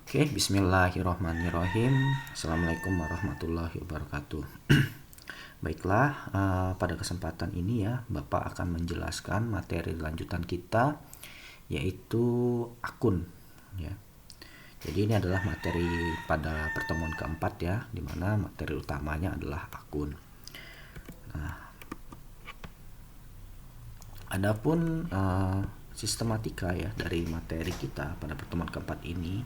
Oke, bismillahirrohmanirrohim. Assalamualaikum warahmatullahi wabarakatuh. Baiklah, pada kesempatan ini ya, Bapak akan menjelaskan materi lanjutan kita, yaitu akun. Ya. Jadi ini adalah materi pada pertemuan keempat ya, di mana materi utamanya adalah akun. Nah, adapun sistematika ya dari materi kita pada pertemuan keempat ini,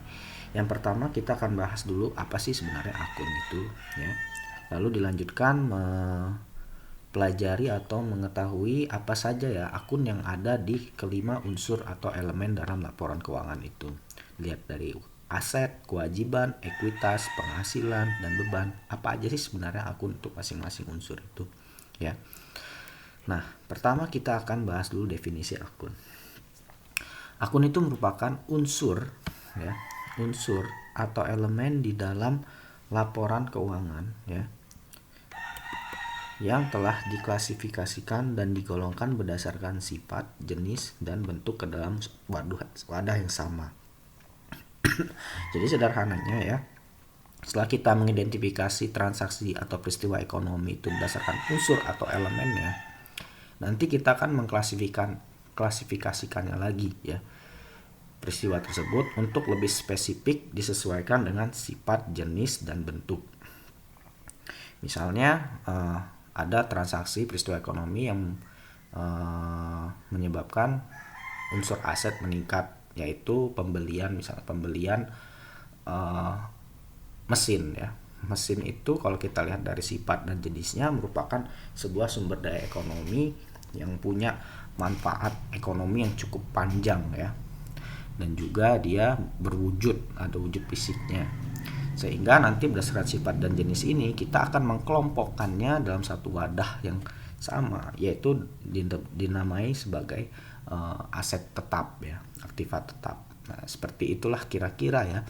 yang pertama kita akan bahas dulu apa sih sebenarnya akun itu ya. Lalu dilanjutkan mempelajari atau mengetahui apa saja ya akun yang ada di kelima unsur atau elemen dalam laporan keuangan itu. Lihat dari aset, kewajiban, ekuitas, penghasilan, dan beban. Apa aja sih sebenarnya akun untuk masing-masing unsur itu ya. Nah, pertama kita akan bahas dulu definisi akun. Akun itu merupakan unsur ya, unsur atau elemen di dalam laporan keuangan ya, yang telah diklasifikasikan dan digolongkan berdasarkan sifat, jenis, dan bentuk ke dalam wadah yang sama. Jadi sederhananya ya, setelah kita mengidentifikasi transaksi atau peristiwa ekonomi itu berdasarkan unsur atau elemennya, nanti kita akan mengklasifikasikannya lagi ya, peristiwa tersebut untuk lebih spesifik disesuaikan dengan sifat, jenis, dan bentuk. Misalnya ada transaksi peristiwa ekonomi yang menyebabkan unsur aset meningkat, yaitu pembelian, misalnya pembelian mesin ya. Mesin itu kalau kita lihat dari sifat dan jenisnya merupakan sebuah sumber daya ekonomi yang punya manfaat ekonomi yang cukup panjang ya, dan juga dia berwujud, ada wujud fisiknya, sehingga nanti berdasarkan sifat dan jenis ini kita akan mengkelompokkannya dalam satu wadah yang sama, yaitu dinamai sebagai aset tetap ya, aktiva tetap. Nah, seperti itulah kira-kira ya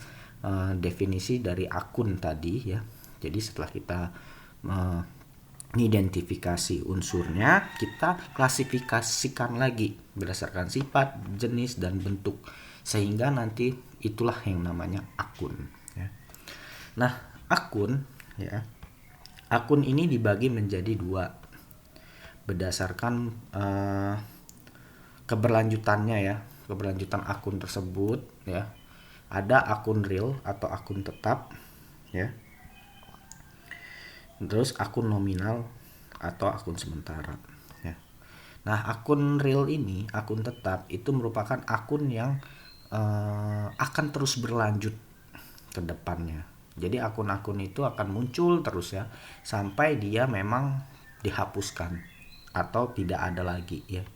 definisi dari akun tadi ya. Jadi setelah kita mengidentifikasi unsurnya, kita klasifikasikan lagi berdasarkan sifat, jenis, dan bentuk, sehingga nanti itulah yang namanya akun ya. Nah, akun ya, akun ini dibagi menjadi dua berdasarkan keberlanjutannya ya, keberlanjutan akun tersebut ya. Ada akun real atau akun tetap ya, terus akun nominal atau akun sementara ya. Nah, akun real ini, akun tetap itu merupakan akun yang akan terus berlanjut ke depannya. Jadi akun-akun itu akan muncul terus ya, sampai dia memang dihapuskan atau tidak ada lagi ya.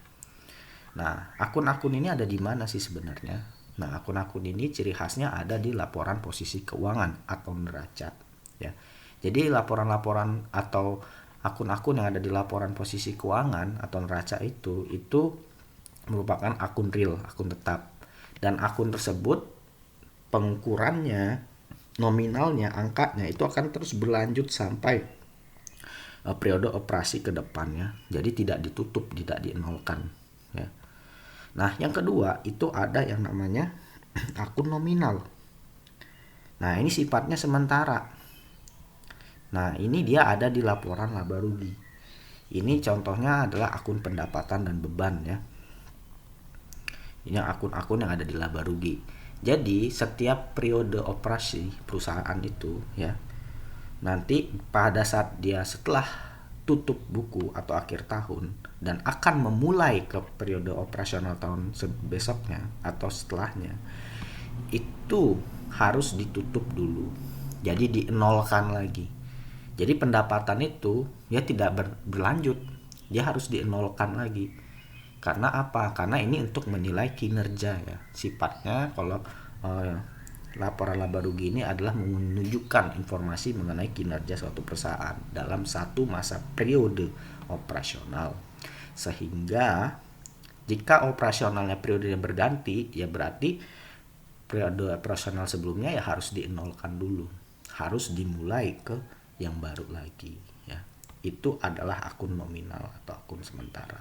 Nah, akun-akun ini ada di mana sih sebenarnya? Nah, akun-akun ini ciri khasnya ada di laporan posisi keuangan atau neraca ya. Jadi laporan-laporan atau akun-akun yang ada di laporan posisi keuangan atau neraca itu merupakan akun real, akun tetap. Dan akun tersebut pengukurannya, nominalnya, angkanya itu akan terus berlanjut sampai periode operasi ke depannya. Jadi tidak ditutup, tidak dienolkan ya. Nah, yang kedua itu ada yang namanya akun nominal. Nah, ini sifatnya sementara. Nah, ini dia ada di laporan laba rugi. Ini contohnya adalah akun pendapatan dan beban ya. Ini akun-akun yang ada di laba rugi. Jadi, setiap periode operasi perusahaan itu ya, nanti pada saat dia setelah tutup buku atau akhir tahun dan akan memulai ke periode operasional tahun besoknya atau setelahnya, itu harus ditutup dulu. Jadi dienolkan lagi. Jadi pendapatan itu ya tidak berlanjut, dia harus dienolkan lagi. Karena apa? Karena ini untuk menilai kinerja ya. Sifatnya kalau laporan laba rugi ini adalah menunjukkan informasi mengenai kinerja suatu perusahaan dalam satu masa periode operasional. Sehingga jika operasionalnya periodenya berganti, ya berarti periode operasional sebelumnya ya harus dienolkan dulu. Harus dimulai ke yang baru lagi ya. Itu adalah akun nominal atau akun sementara.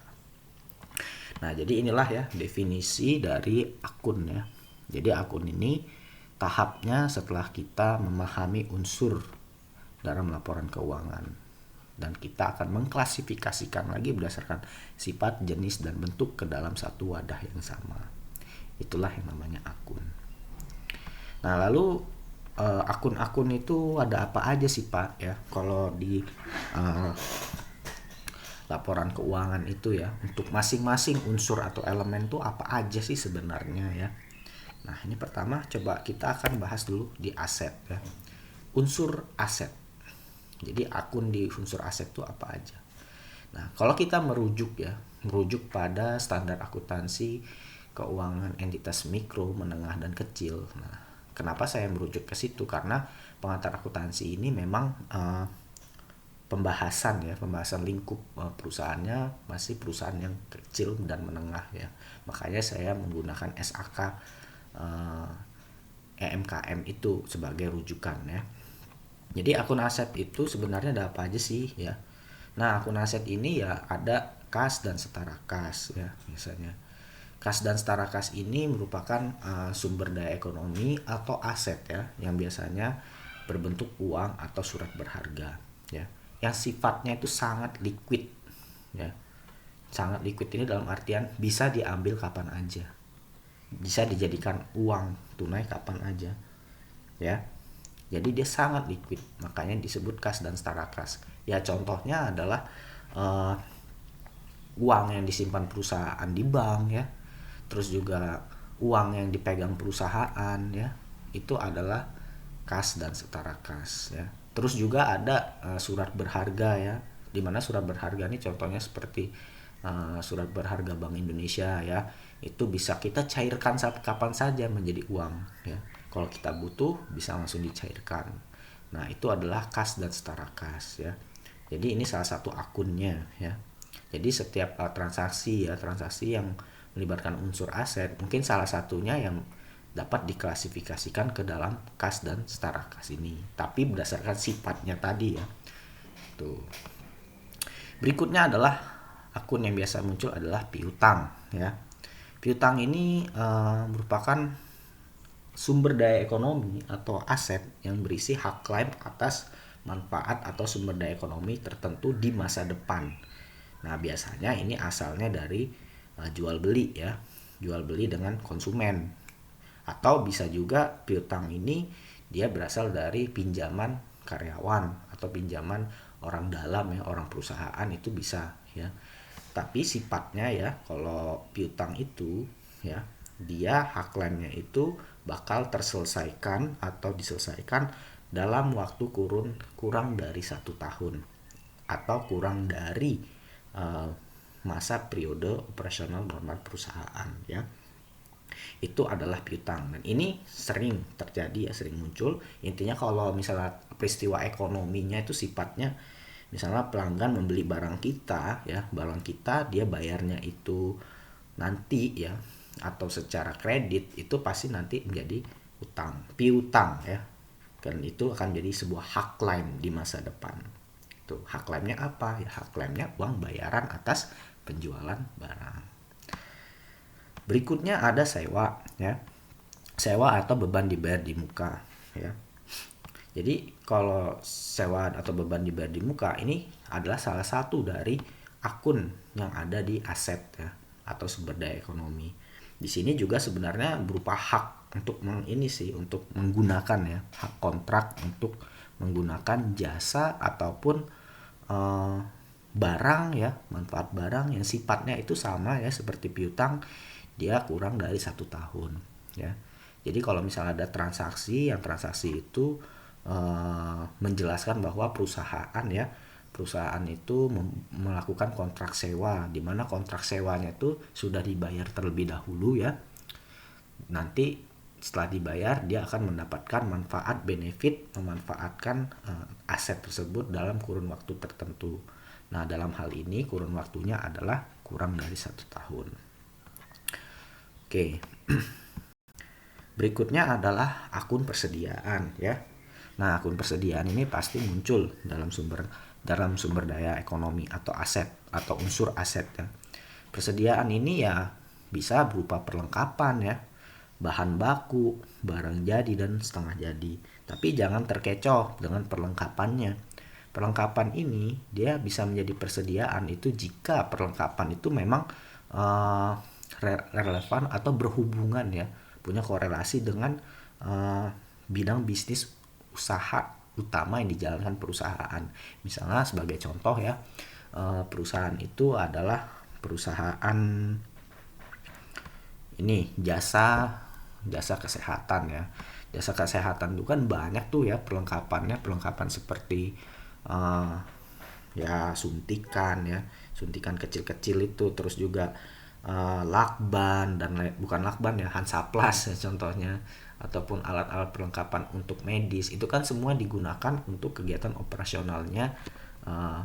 Nah, jadi inilah ya definisi dari akun ya. Jadi akun ini tahapnya setelah kita memahami unsur dalam laporan keuangan, dan kita akan mengklasifikasikan lagi berdasarkan sifat, jenis, dan bentuk ke dalam satu wadah yang sama. Itulah yang namanya akun. Nah, lalu akun-akun itu ada apa aja sih Pak ya? Kalau di laporan keuangan itu ya, untuk masing-masing unsur atau elemen itu apa aja sih sebenarnya ya? Nah, ini pertama coba kita akan bahas dulu di aset ya. Unsur aset. Jadi akun di unsur aset itu apa aja? Nah, kalau kita merujuk pada standar akuntansi keuangan entitas mikro, menengah, dan kecil. Nah, kenapa saya merujuk ke situ? Karena pengantar akuntansi ini memang pembahasan lingkup perusahaannya masih perusahaan yang kecil dan menengah ya. Makanya saya menggunakan SAK EMKM itu sebagai rujukan ya. Jadi akun aset itu sebenarnya ada apa aja sih ya? Nah, akun aset ini ya ada kas dan setara kas ya misalnya. Kas dan setara kas ini merupakan sumber daya ekonomi atau aset ya yang biasanya berbentuk uang atau surat berharga ya. Yang sifatnya itu sangat liquid ya. Sangat liquid ini dalam artian bisa diambil kapan aja. Bisa dijadikan uang tunai kapan aja ya. Jadi dia sangat liquid, makanya disebut kas dan setara kas. Ya contohnya adalah uang yang disimpan perusahaan di bank ya, terus juga uang yang dipegang perusahaan ya, itu adalah kas dan setara kas ya. Terus juga ada surat berharga ya, dimana surat berharga ini contohnya seperti surat berharga Bank Indonesia ya, itu bisa kita cairkan saat kapan saja menjadi uang ya. Kalau kita butuh bisa langsung dicairkan. Nah, itu adalah kas dan setara kas ya. Jadi ini salah satu akunnya ya. Jadi setiap transaksi yang melibatkan unsur aset, mungkin salah satunya yang dapat diklasifikasikan ke dalam kas dan setara kas ini. Tapi berdasarkan sifatnya tadi ya. Tuh. Berikutnya adalah akun yang biasa muncul adalah piutang ya. Piutang ini merupakan sumber daya ekonomi atau aset yang berisi hak klaim atas manfaat atau sumber daya ekonomi tertentu di masa depan. Nah, biasanya ini asalnya dari jual beli ya, jual beli dengan konsumen. Atau bisa juga piutang ini dia berasal dari pinjaman karyawan atau pinjaman orang dalam ya, orang perusahaan itu bisa ya. Tapi sifatnya ya, kalau piutang itu ya, dia hak klaimnya itu bakal terselesaikan atau diselesaikan dalam waktu kurang dari 1 tahun atau kurang dari masa periode operasional normal perusahaan ya. Itu adalah piutang, dan ini sering terjadi ya, sering muncul. Intinya kalau misalnya peristiwa ekonominya itu sifatnya misalnya pelanggan membeli barang kita ya, barang kita dia bayarnya itu nanti ya, atau secara kredit, itu pasti nanti menjadi utang, piutang ya. Dan itu akan jadi sebuah hak klaim di masa depan. Tuh, hak klaimnya apa? Ya, hak klaimnya uang bayaran atas penjualan barang. Berikutnya ada sewa ya. Sewa atau beban dibayar di muka ya. Jadi kalau sewa atau beban dibayar di muka ini adalah salah satu dari akun yang ada di aset ya, atau sumber daya ekonomi. Di sini juga sebenarnya berupa hak untuk untuk menggunakan ya, hak kontrak untuk menggunakan jasa ataupun barang ya, manfaat barang yang sifatnya itu sama ya seperti piutang, dia kurang dari 1 tahun ya. Jadi kalau misalnya ada transaksi itu menjelaskan bahwa perusahaan itu melakukan kontrak sewa, di mana kontrak sewanya itu sudah dibayar terlebih dahulu ya. Nanti setelah dibayar dia akan mendapatkan manfaat benefit memanfaatkan aset tersebut dalam kurun waktu tertentu. Nah, dalam hal ini kurun waktunya adalah kurang dari 1 tahun. Oke. Berikutnya adalah akun persediaan ya. Nah, akun persediaan ini pasti muncul dalam sumber daya ekonomi atau aset atau unsur aset ya. Persediaan ini ya bisa berupa perlengkapan ya, bahan baku, barang jadi dan setengah jadi. Tapi jangan terkecoh dengan perlengkapannya. Perlengkapan ini dia bisa menjadi persediaan itu jika perlengkapan itu memang uh, relevan atau berhubungan ya, punya korelasi dengan uh, bidang bisnis usaha utama yang dijalankan perusahaan. Misalnya sebagai contoh ya, perusahaan itu adalah perusahaan ini jasa kesehatan ya. Jasa kesehatan itu kan banyak tuh ya perlengkapannya, perlengkapan seperti uh, ya suntikan kecil-kecil itu, terus juga lakban dan bukan lakban ya, Hansaplast ya contohnya, ataupun alat-alat perlengkapan untuk medis itu kan semua digunakan untuk kegiatan operasionalnya uh,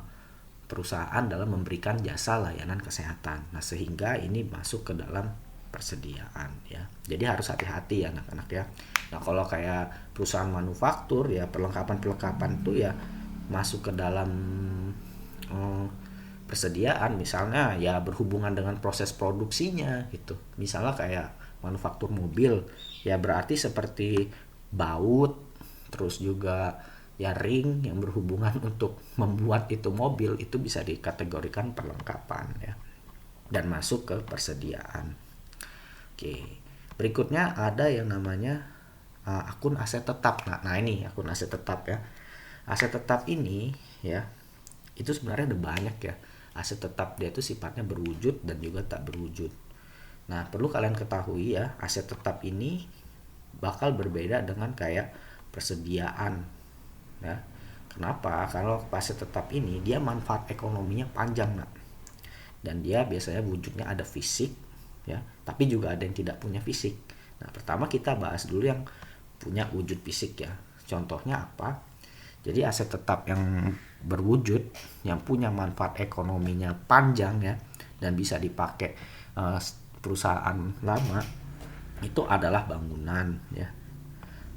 perusahaan dalam memberikan jasa layanan kesehatan. Nah, sehingga ini masuk ke dalam persediaan ya. Jadi harus hati-hati ya anak-anak ya. Nah, kalau kayak perusahaan manufaktur ya, perlengkapan-perlengkapan itu ya masuk ke dalam persediaan, misalnya ya berhubungan dengan proses produksinya gitu. Misalnya kayak manufaktur mobil ya, berarti seperti baut, terus juga ya ring yang berhubungan untuk membuat itu mobil, itu bisa dikategorikan perlengkapan ya, dan masuk ke persediaan. Oke, berikutnya ada yang namanya akun aset tetap. Nah ini akun aset tetap ya. Aset tetap ini ya, itu sebenarnya ada banyak ya. Aset tetap dia itu sifatnya berwujud dan juga tak berwujud. Nah, perlu kalian ketahui ya, aset tetap ini bakal berbeda dengan kayak persediaan ya. Kenapa? Kalau aset tetap ini dia manfaat ekonominya panjang, nah. Dan dia biasanya wujudnya ada fisik ya, tapi juga ada yang tidak punya fisik. Nah, pertama kita bahas dulu yang punya wujud fisik ya. Contohnya apa? Jadi aset tetap yang berwujud, yang punya manfaat ekonominya panjang ya, dan bisa dipakai perusahaan lama, itu adalah bangunan ya,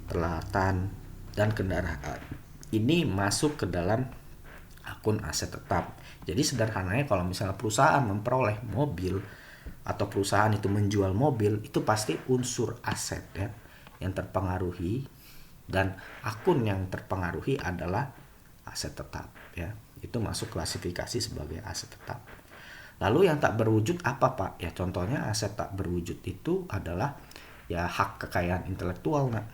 peralatan dan kendaraan. Ini masuk ke dalam akun aset tetap. Jadi sederhananya kalau misalnya perusahaan memperoleh mobil atau perusahaan itu menjual mobil, itu pasti unsur aset ya yang terpengaruhi, dan akun yang terpengaruhi adalah aset tetap ya. Itu masuk klasifikasi sebagai aset tetap. Lalu yang tak berwujud apa Pak? Ya contohnya aset tak berwujud itu adalah ya hak kekayaan intelektual. Nah,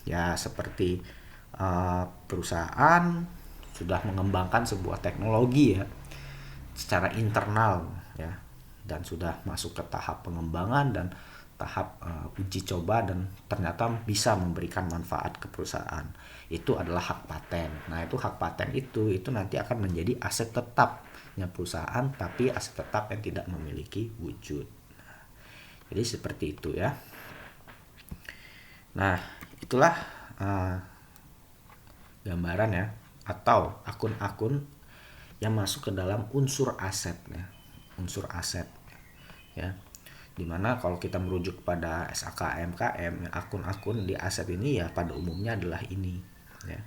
ya seperti perusahaan sudah mengembangkan sebuah teknologi ya secara internal ya, dan sudah masuk ke tahap pengembangan dan tahap uji coba, dan ternyata bisa memberikan manfaat ke perusahaan. Itu adalah hak paten. Nah, itu hak paten itu nanti akan menjadi aset tetapnya perusahaan, tapi aset tetap yang tidak memiliki wujud. Nah, jadi seperti itu ya. Nah, itulah gambaran ya, atau akun-akun yang masuk ke dalam unsur aset ya. Unsur aset ya. Dimana kalau kita merujuk pada SAKMKM, akun-akun di aset ini ya pada umumnya adalah ini ya.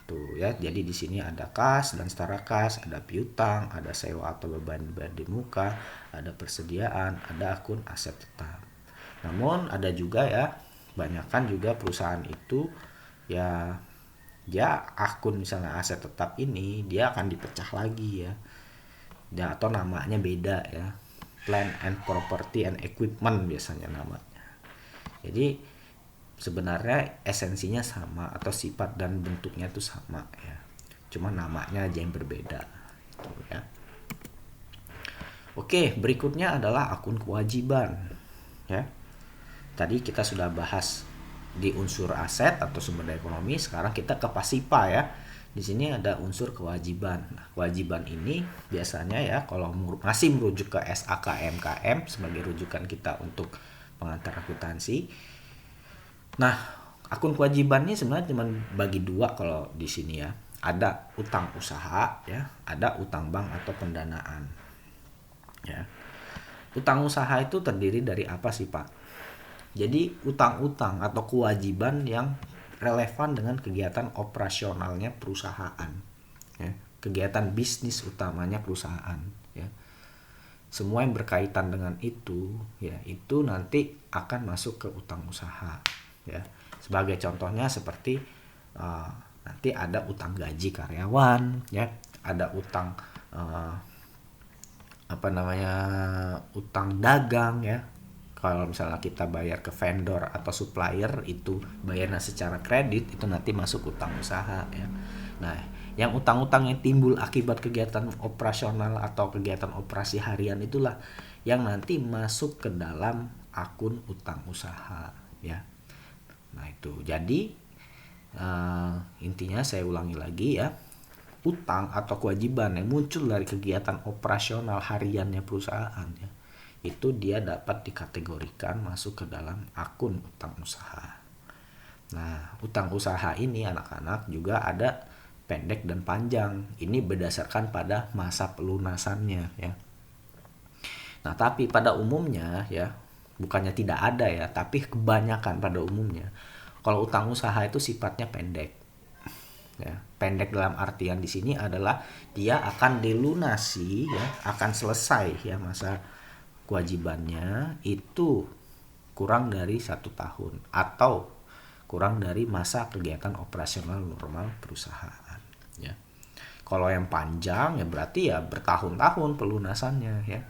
Tuh ya, jadi di sini ada kas dan setara kas, ada piutang, ada sewa atau beban di muka, ada persediaan, ada akun aset tetap. Namun ada juga ya, banyakkan juga perusahaan itu ya akun misalnya aset tetap ini dia akan dipecah lagi ya, atau namanya beda ya, plant and property and equipment biasanya namanya. Jadi sebenarnya esensinya sama atau sifat dan bentuknya itu sama ya, cuma namanya aja yang berbeda gitu ya. Oke, berikutnya adalah akun kewajiban ya. Tadi kita sudah bahas di unsur aset atau sumber daya ekonomi, sekarang kita ke pasipa ya. Di sini ada unsur kewajiban. Nah, kewajiban ini biasanya ya kalau masih merujuk ke SAKMKM sebagai rujukan kita untuk pengantar akuntansi. Nah, akun kewajiban ini sebenarnya cuma bagi dua kalau di sini ya. Ada utang usaha ya, ada utang bank atau pendanaan. Ya. Utang usaha itu terdiri dari apa sih, Pak? Jadi utang-utang atau kewajiban yang relevan dengan kegiatan operasionalnya perusahaan, ya, kegiatan bisnis utamanya perusahaan. Ya. semua yang berkaitan dengan itu ya, itu nanti akan masuk ke utang usaha ya. Sebagai contohnya seperti nanti ada utang gaji karyawan ya, ada utang utang dagang ya. Kalau misalnya kita bayar ke vendor atau supplier, itu bayarnya secara kredit, itu nanti masuk utang usaha ya. Nah, yang utang-utang yang timbul akibat kegiatan operasional atau kegiatan operasi harian itulah yang nanti masuk ke dalam akun utang usaha ya. Nah, itu jadi intinya saya ulangi lagi ya, utang atau kewajiban yang muncul dari kegiatan operasional hariannya perusahaan ya, itu dia dapat dikategorikan masuk ke dalam akun utang usaha. Nah, utang usaha ini anak-anak juga ada pendek dan panjang. Ini berdasarkan pada masa pelunasannya ya. Nah, tapi pada umumnya ya, bukannya tidak ada ya, tapi kebanyakan pada umumnya kalau utang usaha itu sifatnya pendek. Ya, pendek dalam artian di sini adalah dia akan dilunasi ya, akan selesai ya masa kewajibannya itu kurang dari 1 tahun atau kurang dari masa kegiatan operasional normal perusahaan ya. Kalau yang panjang ya berarti ya bertahun-tahun pelunasannya ya.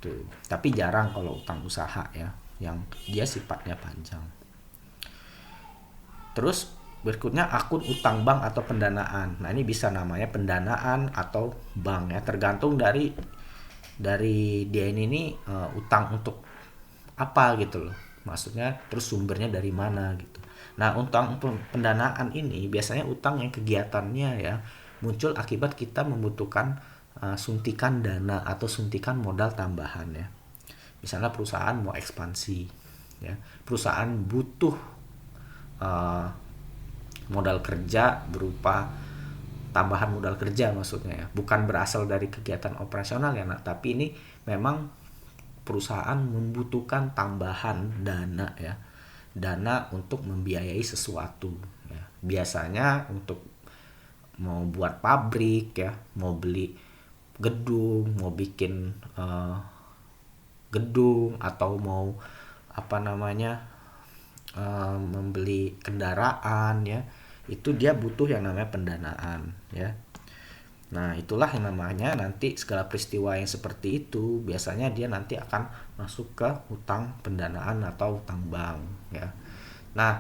Tuh. Tapi jarang kalau utang usaha ya yang dia sifatnya panjang. Terus berikutnya akun utang bank atau pendanaan. Nah, ini bisa namanya pendanaan atau bank ya, tergantung dari dia ini utang untuk apa gitu loh. Maksudnya terus sumbernya dari mana gitu. Nah, utang pendanaan ini biasanya utang yang kegiatannya ya muncul akibat kita membutuhkan suntikan dana atau suntikan modal tambahan ya. Misalnya perusahaan mau ekspansi ya. Perusahaan butuh modal kerja berupa tambahan modal kerja maksudnya ya. Bukan berasal dari kegiatan operasional ya, nah, tapi ini memang perusahaan membutuhkan tambahan dana ya. Dana untuk membiayai sesuatu ya. Biasanya untuk mau buat pabrik ya, mau beli gedung, mau bikin gedung atau mau membeli kendaraan ya, itu dia butuh yang namanya pendanaan ya. Nah, itulah yang namanya nanti segala peristiwa yang seperti itu biasanya dia nanti akan masuk ke utang pendanaan atau utang bank ya. Nah,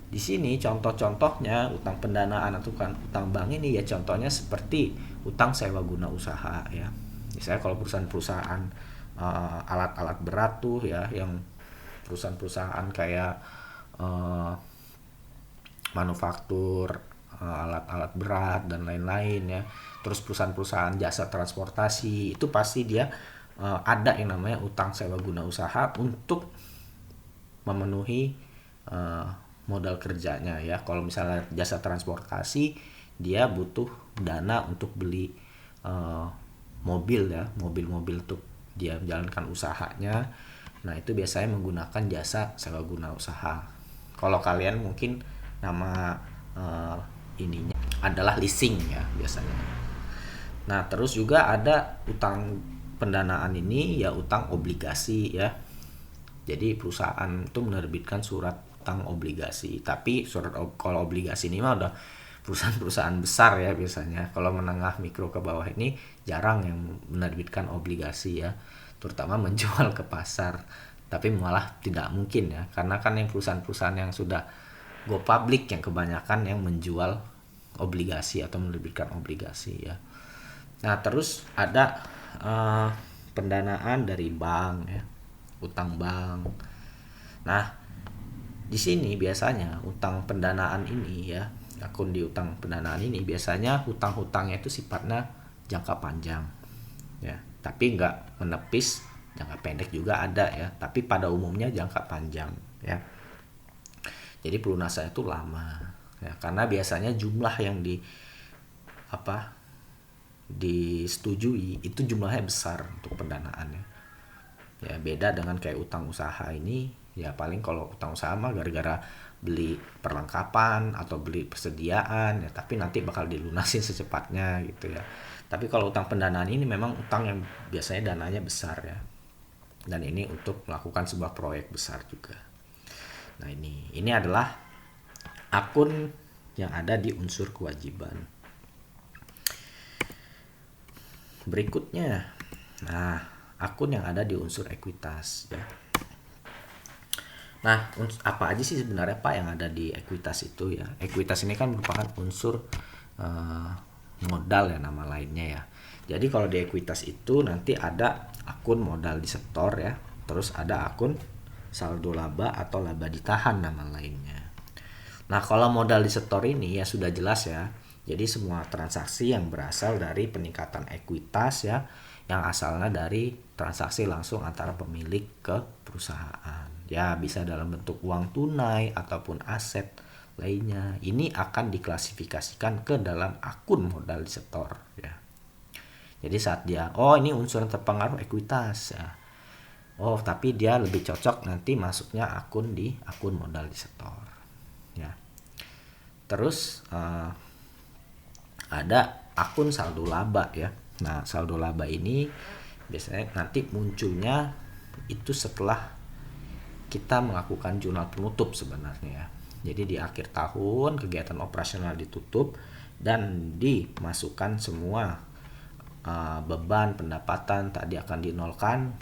di sini contoh-contohnya utang pendanaan atau utang bank ini ya, contohnya seperti utang sewa guna usaha ya. Misalnya kalau perusahaan-perusahaan alat-alat berat tuh ya, yang perusahaan-perusahaan kayak manufaktur alat-alat berat dan lain-lain ya. Terus perusahaan-perusahaan jasa transportasi itu pasti dia ada yang namanya utang sewa guna usaha untuk memenuhi modal kerjanya ya. Kalau misalnya jasa transportasi dia butuh dana untuk beli mobil ya, mobil-mobil untuk dia menjalankan usahanya. Nah, itu biasanya menggunakan jasa sewa guna usaha. Kalau kalian mungkin nama ininya adalah leasing ya biasanya. Nah, terus juga ada utang pendanaan ini ya, utang obligasi ya. Jadi perusahaan itu menerbitkan surat utang obligasi. Tapi kalau obligasi ini mah udah perusahaan-perusahaan besar ya biasanya. Kalau menengah mikro ke bawah ini jarang yang menerbitkan obligasi ya, terutama menjual ke pasar. Tapi malah tidak mungkin ya, karena kan yang perusahaan-perusahaan yang sudah go public yang kebanyakan yang menjual obligasi atau menerbitkan obligasi ya. Nah, terus ada pendanaan dari bank ya, utang bank. Nah, di sini biasanya utang pendanaan ini ya, akun di utang pendanaan ini biasanya hutang-hutangnya itu sifatnya jangka panjang ya, tapi nggak menepis. Jangka pendek juga ada ya, tapi pada umumnya jangka panjang ya. Jadi pelunasan itu lama ya, karena biasanya jumlah yang disetujui itu jumlahnya besar untuk pendanaannya. Ya, beda dengan kayak utang usaha ini ya, paling kalau utang usaha mah gara-gara beli perlengkapan atau beli persediaan ya, tapi nanti bakal dilunasin secepatnya gitu ya. Tapi kalau utang pendanaan ini memang utang yang biasanya dananya besar ya, dan ini untuk melakukan sebuah proyek besar juga. Nah, ini adalah akun yang ada di unsur kewajiban. Berikutnya, nah, akun yang ada di unsur ekuitas ya. Nah, apa aja sih sebenarnya Pak yang ada di ekuitas itu ya? Ekuitas ini kan merupakan unsur modal ya, nama lainnya ya. Jadi kalau di ekuitas itu nanti ada akun modal disetor ya, terus ada akun saldo laba atau laba ditahan nama lainnya. Nah, kalau modal disetor ini ya sudah jelas ya. Jadi semua transaksi yang berasal dari peningkatan ekuitas ya, yang asalnya dari transaksi langsung antara pemilik ke perusahaan. Ya, bisa dalam bentuk uang tunai ataupun aset lainnya. Ini akan diklasifikasikan ke dalam akun modal disetor ya. Jadi saat dia, ini unsur yang terpengaruh ekuitas ya. Tapi dia lebih cocok nanti masuknya akun di akun modal disetor ya. Terus ada akun saldo laba ya. Nah, saldo laba ini biasanya nanti munculnya itu setelah kita melakukan jurnal penutup sebenarnya ya. Jadi di akhir tahun kegiatan operasional ditutup dan dimasukkan semua beban pendapatan tadi akan dinolkan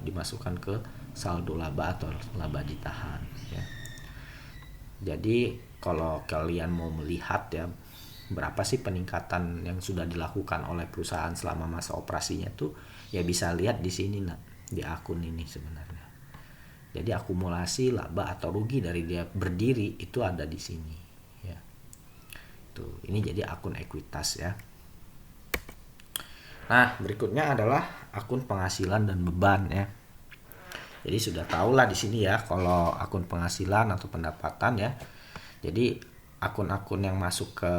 dimasukkan ke saldo laba atau laba ditahan ya. Jadi kalau kalian mau melihat ya berapa sih peningkatan yang sudah dilakukan oleh perusahaan selama masa operasinya tuh ya bisa lihat di sini di akun ini sebenarnya. Jadi akumulasi laba atau rugi dari dia berdiri itu ada di sini ya. Tuh, ini jadi akun ekuitas ya. Nah, berikutnya adalah akun penghasilan dan beban ya. Jadi sudah tahulah di sini ya kalau akun penghasilan atau pendapatan ya. Jadi akun-akun yang masuk ke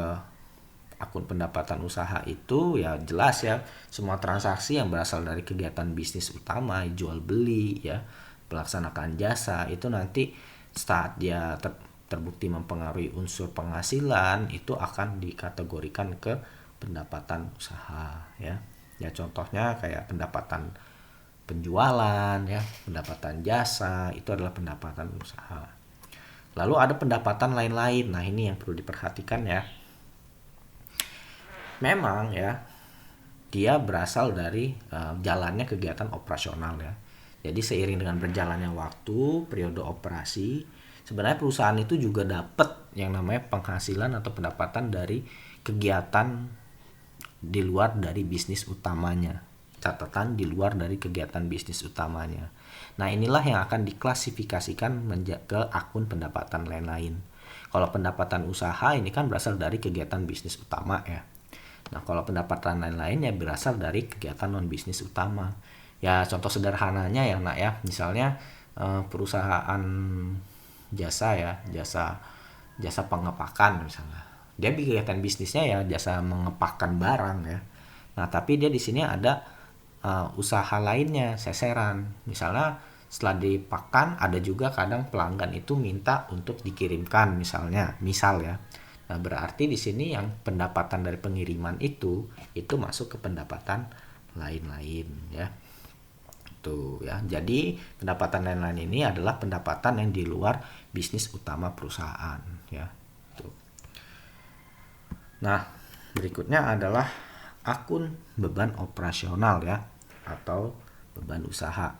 akun pendapatan usaha itu ya jelas ya, semua transaksi yang berasal dari kegiatan bisnis utama, jual beli ya, melaksanakan jasa itu nanti saat dia terbukti mempengaruhi unsur penghasilan itu akan dikategorikan ke pendapatan usaha ya. Ya contohnya kayak pendapatan penjualan ya, pendapatan jasa itu adalah pendapatan usaha. Lalu ada pendapatan lain-lain. Nah, ini yang perlu diperhatikan ya. Memang ya dia berasal dari jalannya kegiatan operasional ya. Jadi seiring dengan berjalannya waktu, periode operasi, sebenarnya perusahaan itu juga dapat yang namanya penghasilan atau pendapatan dari kegiatan di luar dari bisnis utamanya. Catatan di luar dari kegiatan bisnis utamanya. Nah, inilah yang akan diklasifikasikan ke akun pendapatan lain-lain. Kalau pendapatan usaha ini kan berasal dari kegiatan bisnis utama ya. Nah, kalau pendapatan lain-lain ya berasal dari kegiatan non bisnis utama. Ya, contoh sederhananya ya, Nak ya. Misalnya perusahaan jasa ya, jasa pengepakan misalnya. Dia kegiatan bisnisnya ya jasa mengepakkan barang ya. Nah, tapi dia di sini ada usaha lainnya, seseran. Misalnya setelah dipakan ada juga kadang pelanggan itu minta untuk dikirimkan misal ya. Nah, berarti di sini yang pendapatan dari pengiriman itu masuk ke pendapatan lain-lain ya. Tuh ya. Jadi pendapatan lain-lain ini adalah pendapatan yang di luar bisnis utama perusahaan ya. Tuh. Nah, berikutnya adalah akun beban operasional ya atau beban usaha.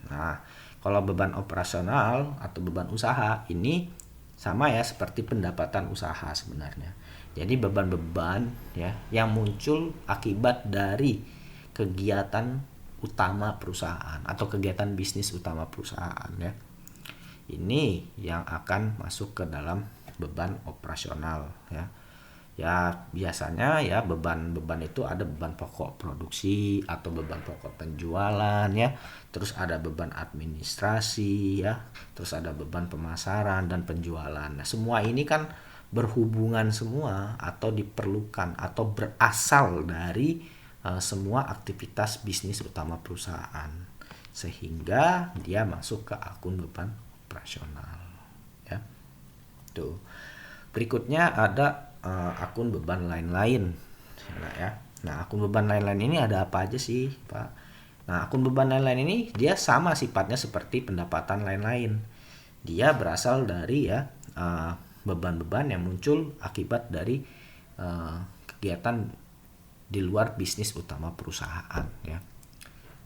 Nah, kalau beban operasional atau beban usaha ini sama ya seperti pendapatan usaha sebenarnya. Jadi beban-beban ya yang muncul akibat dari kegiatan utama perusahaan atau kegiatan bisnis utama perusahaan ya. Ini yang akan masuk ke dalam beban operasional ya. Ya biasanya ya beban-beban itu ada beban pokok produksi atau beban pokok penjualan ya, terus ada beban administrasi ya, terus ada beban pemasaran dan penjualan. Nah, semua ini kan berhubungan semua atau diperlukan atau berasal dari semua aktivitas bisnis utama perusahaan sehingga dia masuk ke akun beban operasional ya. Tuh. Berikutnya ada akun beban lain-lain. Nah, ya. Nah, akun beban lain-lain ini ada apa aja sih, Pak? Nah, akun beban lain-lain ini dia sama sifatnya seperti pendapatan lain-lain. Dia berasal dari ya beban-beban yang muncul akibat dari kegiatan di luar bisnis utama perusahaan ya.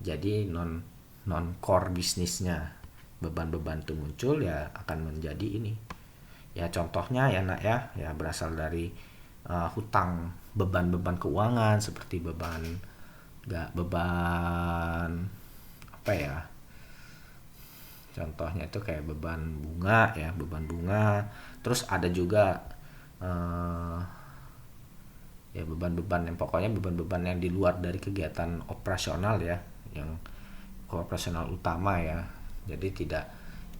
Jadi non core bisnisnya beban-beban itu muncul ya akan menjadi ini. Ya contohnya ya nak ya berasal dari hutang, beban-beban keuangan seperti beban apa ya, contohnya itu kayak beban bunga ya, beban bunga. Terus ada juga ya beban-beban yang pokoknya beban-beban yang di luar dari kegiatan operasional ya, yang operasional utama ya. Jadi tidak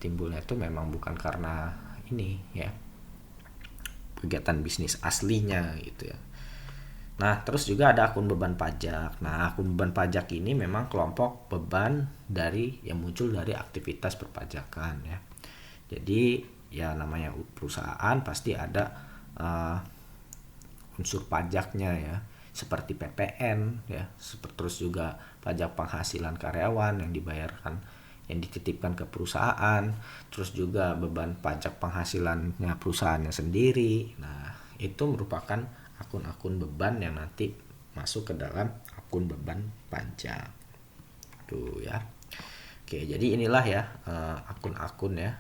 timbulnya itu memang bukan karena ini ya kegiatan bisnis aslinya gitu ya. Nah, terus juga ada akun beban pajak. Nah, akun beban pajak ini memang kelompok beban dari yang muncul dari aktivitas perpajakan ya. Jadi ya namanya perusahaan pasti ada unsur pajaknya ya, seperti PPN ya, terus juga pajak penghasilan karyawan yang dibayarkan, yang dititipkan ke perusahaan, terus juga beban pajak penghasilannya perusahaannya sendiri. Nah, itu merupakan akun-akun beban yang nanti masuk ke dalam akun beban pajak. Tuh ya. Oke, jadi inilah ya akun-akun ya.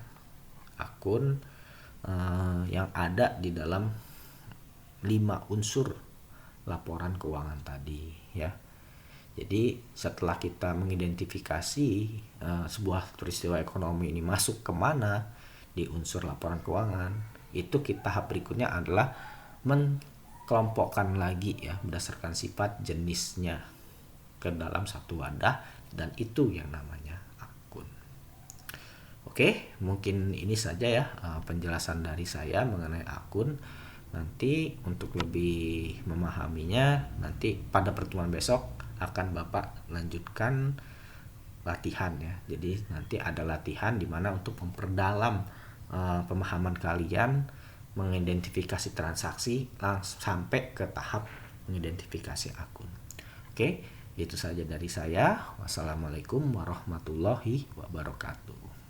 Akun yang ada di dalam 5 unsur laporan keuangan tadi ya. Jadi setelah kita mengidentifikasi sebuah peristiwa ekonomi ini masuk kemana di unsur laporan keuangan, itu tahap berikutnya adalah kelompokkan lagi ya berdasarkan sifat jenisnya ke dalam satu wadah, dan itu yang namanya akun. Oke, mungkin ini saja ya penjelasan dari saya mengenai akun. Nanti untuk lebih memahaminya, nanti pada pertemuan besok akan Bapak lanjutkan latihan ya. Jadi nanti ada latihan di mana untuk memperdalam pemahaman kalian mengidentifikasi transaksi sampai ke tahap mengidentifikasi akun. Oke, itu saja dari saya. Wassalamualaikum warahmatullahi wabarakatuh.